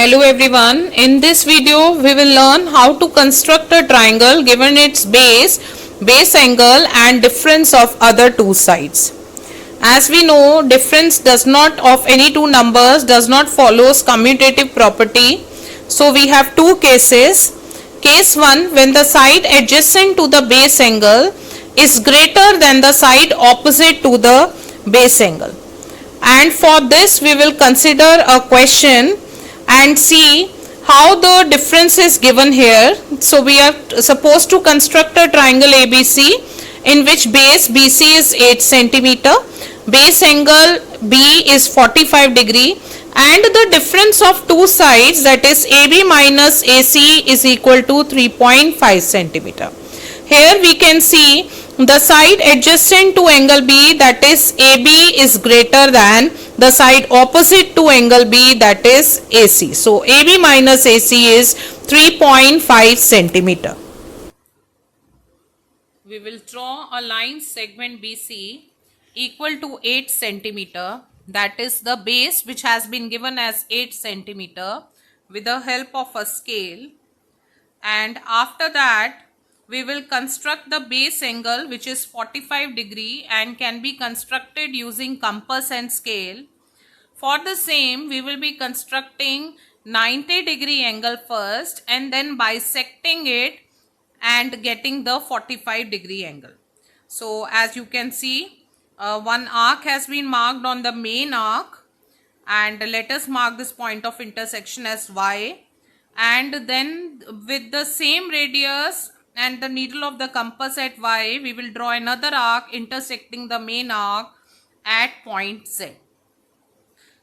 Hello everyone, in this video we will learn how to construct a triangle given its base angle and difference of other two sides. As we know, difference does not of any two numbers does not follows commutative property. So we have two cases. Case 1, when the side adjacent to the base angle is greater than the side opposite to the base angle. And for this we will consider a question and see how the difference is given here. So we are supposed to construct a triangle ABC in which base BC is 8 centimeter, base angle B is 45 degree, and the difference of two sides, that is AB minus AC, is equal to 3.5 centimeter. Here we can see the side adjacent to angle B, that is AB, is greater than the side opposite to angle B, that is AC. So AB minus AC is 3.5 centimeter. We will draw a line segment BC equal to 8 centimeter, that is the base which has been given as 8 centimeter, with the help of a scale. And after that we will construct the base angle which is 45 degree and can be constructed using compass and scale. For the same, we will be constructing 90 degree angle first and then bisecting it and getting the 45 degree angle. So as you can see, one arc has been marked on the main arc, and let us mark this point of intersection as Y, and then with the same radius and the needle of the compass at Y, we will draw another arc intersecting the main arc at point Z.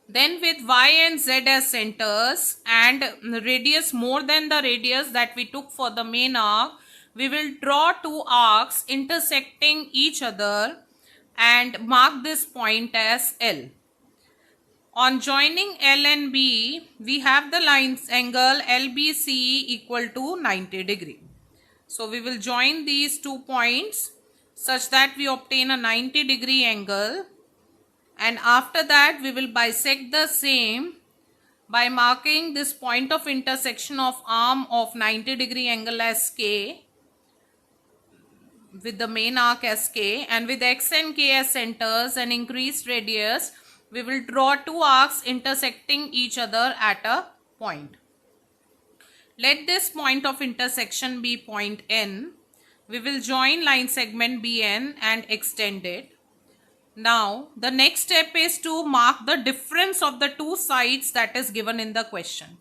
Then with Y and Z as centers and radius more than the radius that we took for the main arc, we will draw two arcs intersecting each other and mark this point as L. On joining L and B, we have the lines angle LBC equal to 90 degree. So we will join these 2 points such that we obtain a 90 degree angle, and after that we will bisect the same by marking this point of intersection of arm of 90 degree angle as K, with the main arc as K, and with X and K as centers and increased radius, we will draw two arcs intersecting each other at a point. Let this point of intersection be point N. We will join line segment BN and extend it. Now the next step is to mark the difference of the two sides that is given in the question.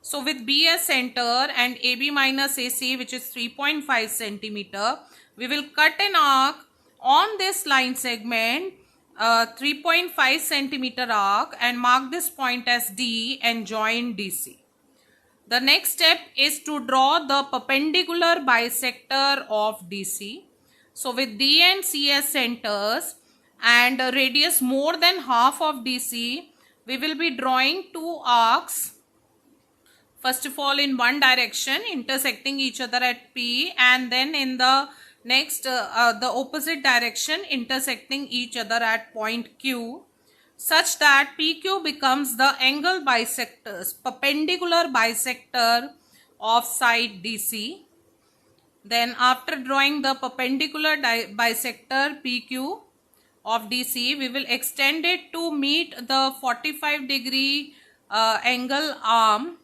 So with B as center and AB minus AC, which is 3.5 centimeter, we will cut an arc on this line segment, 3.5 centimeter arc, and mark this point as D and join DC. The next step is to draw the perpendicular bisector of DC. So with D and C as centers and a radius more than half of DC, we will be drawing two arcs. First of all in one direction intersecting each other at P, and then in the next the opposite direction intersecting each other at point Q, such that PQ becomes the angle bisectors, perpendicular bisector of side DC. Then after drawing the perpendicular bisector PQ of DC, we will extend it to meet the 45 degree angle arm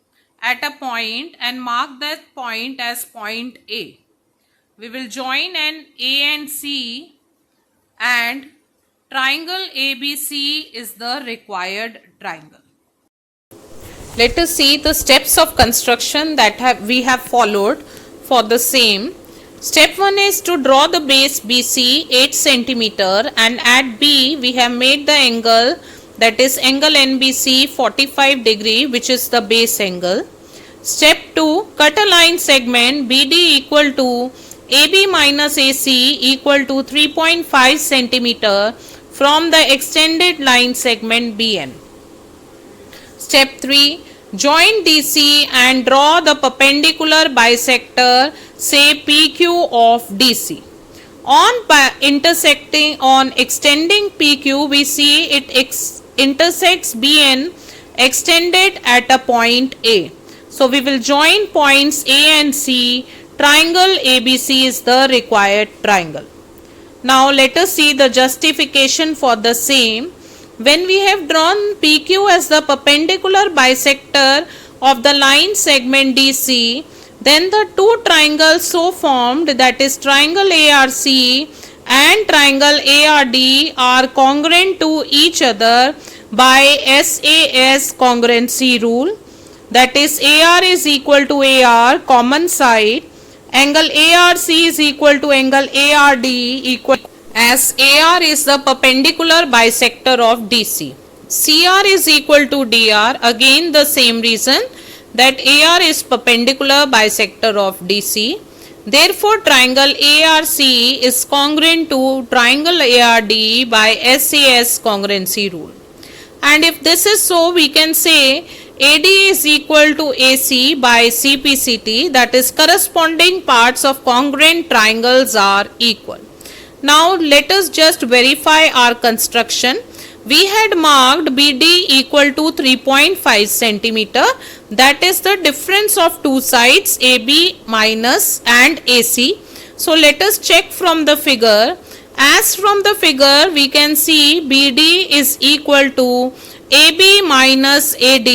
at a point and mark that point as point A. We will join an A and C, and triangle ABC is the required triangle. Let us see the steps of construction that we have followed for the same. Step 1 is to draw the base BC 8 centimeter, and at B we have made the angle, that is angle NBC 45 degree, which is the base angle. Step 2, cut a line segment BD equal to AB minus AC equal to 3.5 centimeter from the extended line segment BN. Step 3, join DC and draw the perpendicular bisector, say PQ of DC. On extending PQ, we see it intersects BN extended at a point A. So we will join points A and C. Triangle ABC is the required triangle. Now let us see the justification for the same. When we have drawn PQ as the perpendicular bisector of the line segment DC, then the two triangles so formed, that is triangle ARC and triangle ARD, are congruent to each other by SAS congruency rule. That is AR is equal to AR, common side. Angle ARC is equal to angle ARD, equal as AR is the perpendicular bisector of DC. CR is equal to DR, again the same reason, that AR is perpendicular bisector of DC. Therefore, triangle ARC is congruent to triangle ARD by SAS congruency rule. And if this is so, we can say AD is equal to AC by CPCT, that is corresponding parts of congruent triangles are equal. Now let us just verify our construction. We had marked BD equal to 3.5 centimeter, that is the difference of two sides AB minus and AC. So let us check from the figure. As from the figure we can see BD is equal to AB minus AD,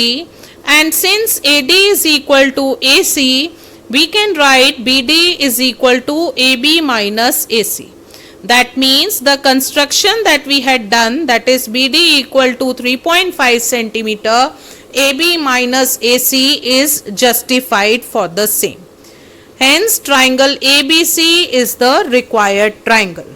and since AD is equal to AC, we can write BD is equal to AB minus AC. That means the construction that we had done, that is BD equal to 3.5 centimeter, AB minus AC, is justified for the same. Hence triangle ABC is the required triangle.